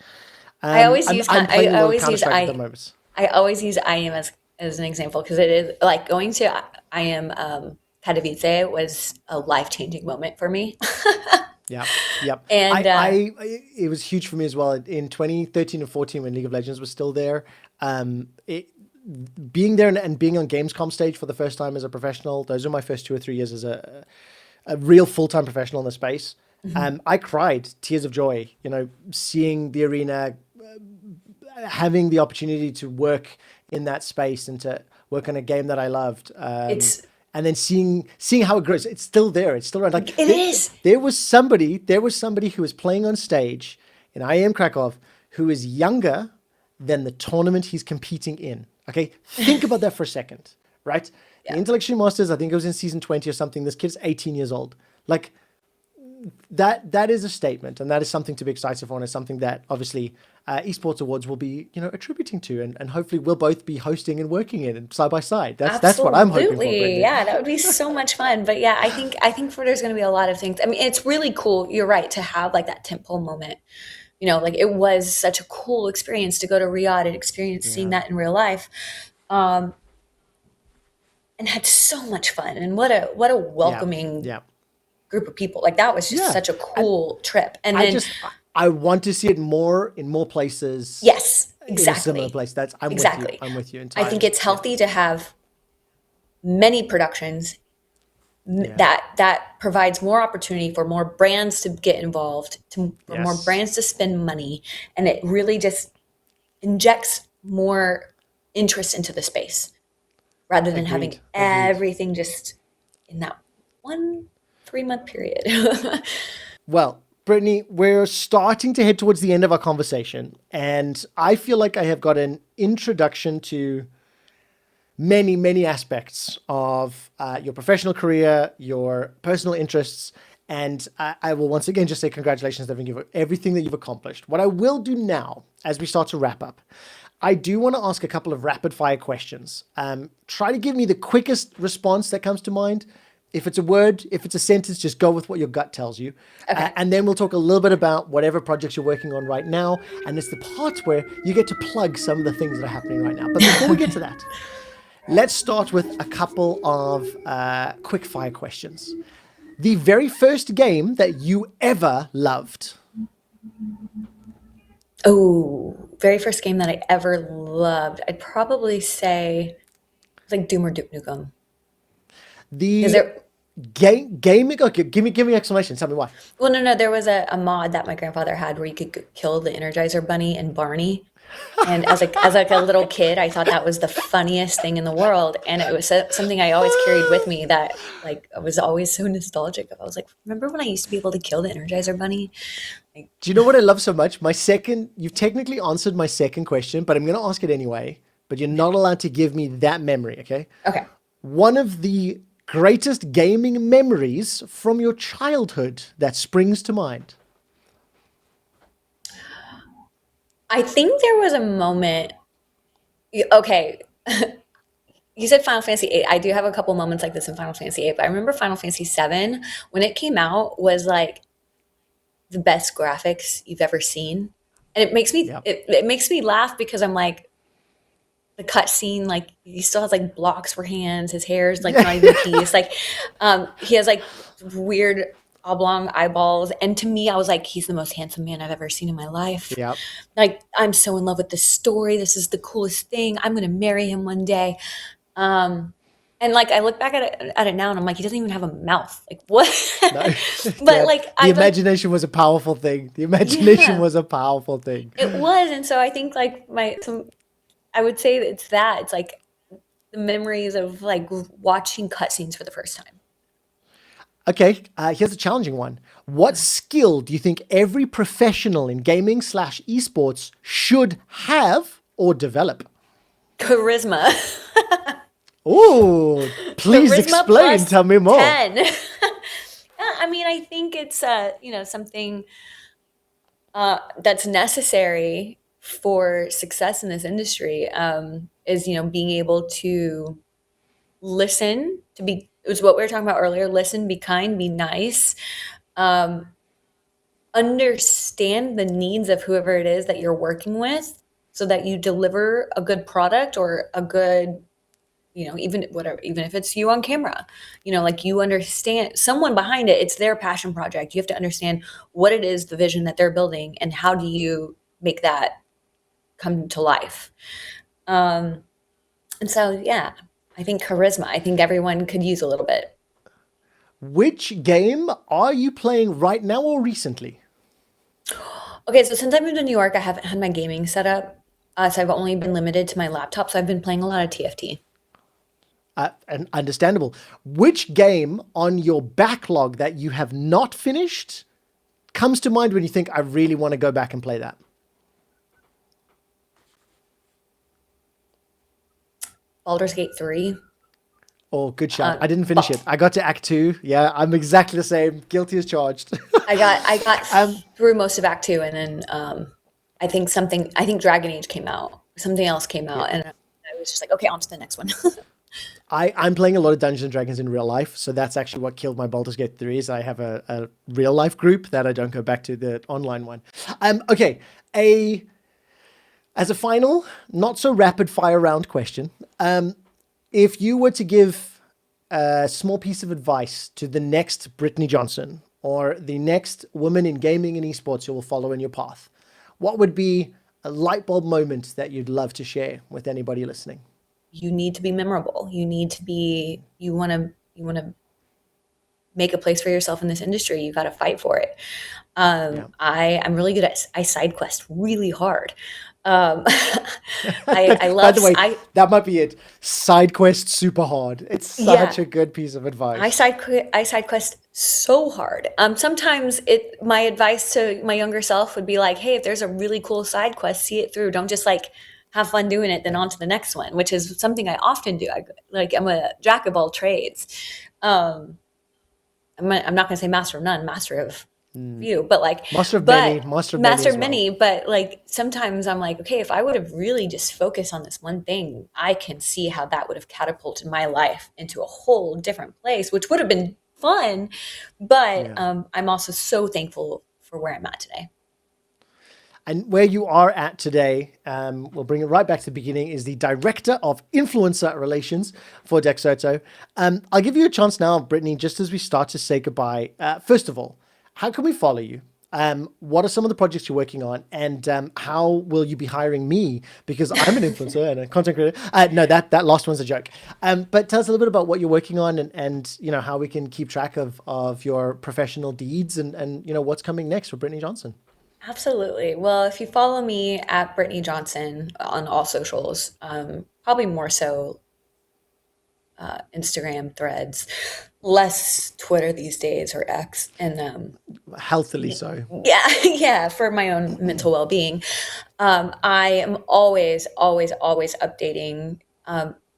I always I'm use I'm I playing a lot of always Counter use Strike at the I moment. I always use IM as an example, because it is like going to IM Katowice was a life changing moment for me. Yeah, yep. And It was huge for me as well in 2013 and 14 when League of Legends was still there. It being there and being on Gamescom stage for the first time as a professional. Those are my first 2 or 3 years as a real full-time professional in the space. Mhm. I cried tears of joy, seeing the arena, having the opportunity to work in that space and to work on a game that I loved. It's And then seeing how it grows. It's still there. It's still around. Like it is. there was somebody who was playing on stage in IAM Krakow who is younger than the tournament he's competing in. Okay, think about that for a second, right? The Yeah, Intellectual Masters, I think it was in season 20 or something. This kid's 18 years old. Like that is a statement, and that is something to be excited for, and it's something that obviously Esports Awards will be attributing to, and hopefully we'll both be hosting and working in it side by side. That's what I'm hoping for, absolutely. Brittany. Yeah, that would be so much fun. But yeah, I think for there's going to be a lot of things. I mean, it's really cool. You're right, to have like that tentpole moment. Like it was such a cool experience to go to Riyadh and experience seeing Yeah, that in real life. Um, and had so much fun, and what a yeah, welcoming yeah, group of people. Like that was just yeah. such a And cool trip. And I then just I want to see it more in more places, yes, in a similar exactly. place. That's I'm with you. Exactly. I'm with you I think entirely. it's Yeah, healthy to have many productions, yeah. that provides more opportunity for more brands to get involved, for more Yes, brands to spend money, and it really just injects more interest into the space, rather than having agreed, agreed. everything just in that one 3-month period. Well, Brittany, we're starting to head towards the end of our conversation, and I feel like I have got an introduction to many, many aspects of your professional career, your personal interests, and I will once again just say congratulations to everything that you've accomplished. What I will do now, as we start to wrap up, I do want to ask a couple of rapid fire questions. Try to give me the quickest response that comes to mind. If it's a word, if it's a sentence, just go with what your gut tells you. Okay. And then we'll talk a little bit about whatever projects you're working on right now. And it's the part where you get to plug some of the things that are happening right now. But before we get to that, let's start with a couple of quick fire questions. The very first game that you ever loved. Oh, very first game that I ever loved. I'd probably say like Doom or Duke Nukem. Because The there, gaming. Okay, give me an explanation. Tell me why. well, no, there was a mod that my grandfather had where you could kill the Energizer Bunny and Barney. And as like a little kid, I thought that was the funniest thing in the world, and it was something I always carried with me that like I was always so nostalgic of. I was like, remember when I used to be able to kill the Energizer Bunny? Like, Do you know what I love so much? You've technically answered my second question, but I'm going to ask it anyway. But you're not allowed to give me that memory, okay? okay, One of the greatest gaming memories from your childhood that springs to mind. I think there was a moment. Okay, you said Final Fantasy VIII. I do have a couple moments like this in Final Fantasy VIII, but I remember Final Fantasy VII when it came out was like the best graphics you've ever seen, and Yeah. it makes me laugh because I'm like the cutscene, like he still has like blocks for hands. His hair is like not even piece. Like he has like weird oblong eyeballs, and to me, I was like, he's the most handsome man I've ever seen in my life. Yeah. Like I'm so in love with this story. This is the coolest thing. I'm gonna marry him one day. Um, and like I look back at it now, and I'm like, he doesn't even have a mouth. Like what? No. But Yeah. like The I like imagination was a powerful thing. The imagination yeah, was a powerful thing. it was, and so I think like I would say that it's that. It's like the memories of like watching cutscenes for the first time. Okay, here's a challenging one. What skill do you think every professional in gaming slash esports should have or develop? Charisma. Oh, please Charisma explain. plus Tell me more. 10. Yeah, I mean, I think it's something that's necessary for success in this industry, is being able to listen, to be, it was what we were talking about earlier, listen, be kind, be nice, um, understand the needs of whoever it is that you're working with so that you deliver a good product or a good, even whatever, even if it's you on camera, like you understand someone behind it, it's their passion project. You have to understand what it is, the vision that they're building, and how do you make that come to life. Um, and so, yeah, I think charisma, I think everyone could use a little bit. Which game are you playing right now or recently? Okay, so since I moved to New York, I haven't had my gaming set up. So I've only been limited to my laptop. So I've been playing a lot of TFT. And understandable. Which game on your backlog that you have not finished comes to mind when you think, I really want to go back and play that? Baldur's Gate 3. Oh, good shot. Um, I didn't finish but it. I got to Act 2. Yeah, I'm exactly the same. Guilty as charged. I got um, through most of Act 2, and then I think Dragon Age came out. Something else came yeah. out, and I was just like, okay, on to the next one. I'm playing a lot of Dungeons and Dragons in real life, so that's actually what killed my Baldur's Gate 3 is I have a real life group that I don't go back to the online one. Okay, as a final, not so rapid fire round question, if you were to give a small piece of advice to the next Brittany Johnson or the next woman in gaming and esports who will follow in your path, what would be a light bulb moment that you'd love to share with anybody listening? You need to be memorable. You want to make a place for yourself in this industry. You got to fight for it. Yeah. I'm really good at, I side quest really hard. Um, I By love, the way, I, that might be it. Side quest super hard. It's yeah, such a good piece of advice. I side quest so hard. Sometimes my advice to my younger self would be like, hey, if there's a really cool side quest, see it through. Don't just like have fun doing it, then Yeah. on to the next one, which is something I often do. I'm a jack of all trades. Um, I'm not going to say master of none, master of few, but like, Master of many, but master of many master as of well. many, but like sometimes I'm like, okay, if I would have really just focused on this one thing, I can see how that would have catapulted my life into a whole different place, which would have been fun. But Yeah. I'm also so thankful for where I'm at today. And where you are at today, we'll bring it right back to the beginning, is the Director of Influencer Relations for Dexerto. I'll give you a chance now, Brittany, just as we start to say goodbye. First of all, how can we follow you? What are some of the projects you're working on? And how will you be hiring me? Because I'm an influencer and a content creator. No, that last one's a joke. But tell us a little bit about what you're working on and how we can keep track of your professional deeds and what's coming next for Brittany Johnson. Absolutely. Well, if you follow me at Britanni Johnson on all socials, probably more so Instagram, Threads, less Twitter these days or X, and Healthily so. yeah, yeah, for my own mental well-being. I am always, always, always updating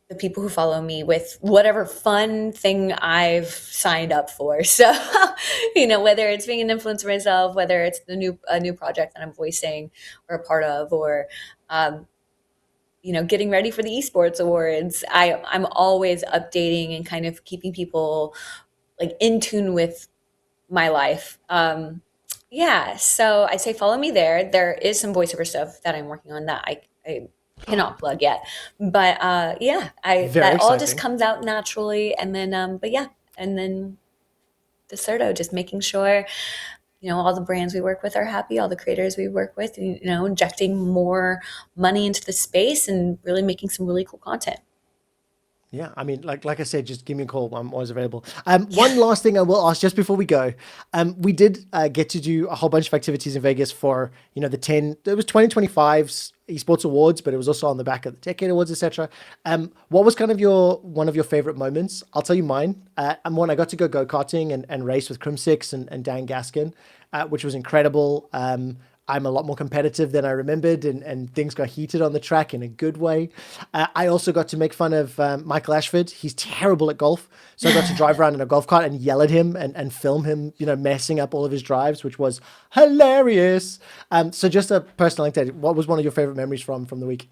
the people who follow me with whatever fun thing I've signed up for. So, whether it's being an influencer myself, whether it's a new project that I'm voicing or a part of, or getting ready for the Esports Awards, I'm always updating and kind of keeping people like in tune with my life. Yeah, so I say follow me there. There is some voiceover stuff that I'm working on that I cannot plug yet, but yeah, I Very that all just exciting. comes out naturally, and then but yeah, and then Deserto, just making sure all the brands we work with are happy, all the creators we work with, injecting more money into the space and really making some really cool content. Yeah, I mean, like I said, just give me a call. I'm always available. Yeah. One last thing I will ask just before we go. We did get to do a whole bunch of activities in Vegas for the 10. It was 2025's Esports Awards, but it was also on the back of the Decade Awards, etc. What was kind of one of your favorite moments? I'll tell you mine. And one I got to go karting and race with Crim Six and Dan Gaskin, which was incredible. I'm a lot more competitive than I remembered, and things got heated on the track in a good way. I also got to make fun of Michael Ashford. He's terrible at golf. So I got to drive around in a golf cart and yell at him and film him, messing up all of his drives, which was hilarious. So just a personal anecdote. What was one of your favorite memories from the week?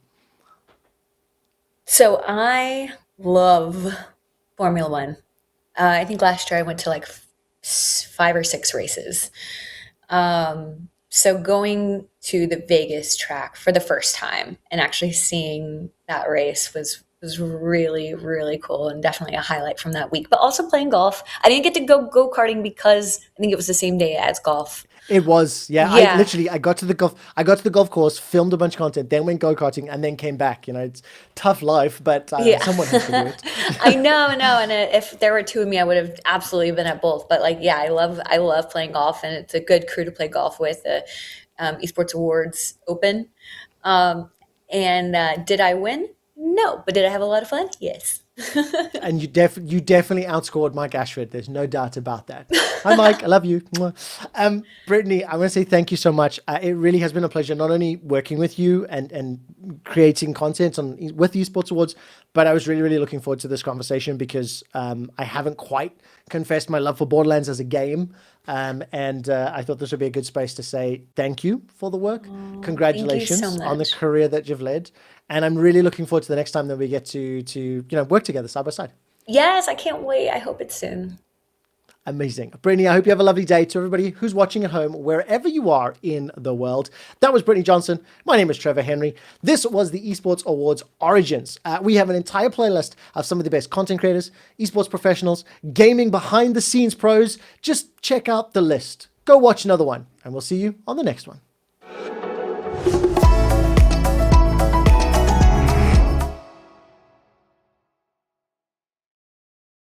So I love Formula One. I think last year I went to like 5 or 6 races. So going to the Vegas track for the first time and actually seeing that race was really, really cool and definitely a highlight from that week. But also playing golf. I didn't get to go karting because I think it was the same day as golf. It was, yeah. Yeah. I got to the golf course, filmed a bunch of content, then went go karting, and then came back. It's tough life, but Yeah. someone has to do it. I know, and if there were two of me, I would have absolutely been at both. But like, yeah, I love playing golf, and it's a good crew to play golf with. The Esports Awards Open, um, and did I win? No, but did I have a lot of fun? Yes. And you definitely outscored Mike Ashford. There's no doubt about that. Hi, Mike. I love you. Mwah. Brittany, I want to say thank you so much. It really has been a pleasure not only working with you and creating content with the Esports Awards, but I was really, really looking forward to this conversation because I haven't quite confessed my love for Borderlands as a game. And I thought this would be a good space to say thank you for the work. Thank you so Congratulations on the much. career that you've led. And I'm really looking forward to the next time that we get to work together side by side. Yes, I can't wait. I hope it's soon. Amazing. Brittany, I hope you have a lovely day. To everybody who's watching at home, wherever you are in the world, that was Brittany Johnson. My name is Trevor Henry. This was the Esports Awards Origins. We have an entire playlist of some of the best content creators, esports professionals, gaming behind the scenes pros. Just check out the list. Go watch another one, and we'll see you on the next one.